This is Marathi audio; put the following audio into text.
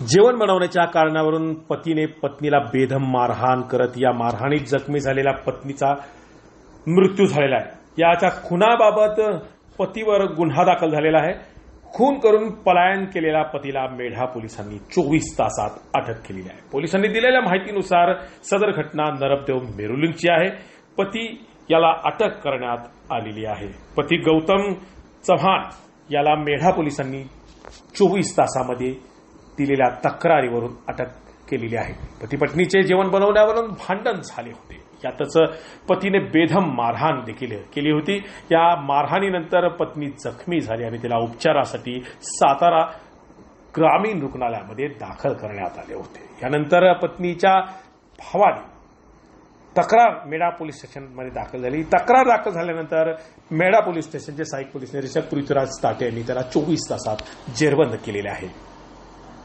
जेवण बनवण्याच्या कारणावरून पतीने पत्नीला बेदम मारहाण करत या मारहाणीत जखमी झालेल्या पत्नीचा मृत्यू झालेला आहे। याच्या खुनाबाबत पतीवर गुन्हा दाखल झालेला आहे। खून करून पलायन केलेल्या पतीला मेढा पोलिसांनी 24 तासात अटक केलेली आहे। पोलिसांनी दिलेल्या माहितीनुसार सदर घटना नरपदेव मेरुलिंगची आहे। पती याला अटक करण्यात आलेली आहे। पती गौतम चव्हाण याला मेढा पोलिसांनी 24 तासामध्ये दिलेल्या तक्रारीवरून अटक केलेली आहे। पती पत्नीचे जेवण बनवण्यावरून भांडण झाले होते। यातच पतीने बेदम मारहाण देखील केली होती। या मारहाणीनंतर पत्नी जखमी झाली आणि तिला उपचारासाठी सातारा ग्रामीण रुग्णालयामध्ये दाखल करण्यात आले होते। यानंतर पत्नीच्या भावाने तक्रार मेढा पोलीस स्टेशनमध्ये दाखल झाली। तक्रार दाखल झाल्यानंतर मेढा पोलीस स्टेशनचे सहाय्यक पोलीस निरीक्षक पृथ्वीराज ताटे यांनी त्याला 24 तासात जेरबंद केलेले आहे।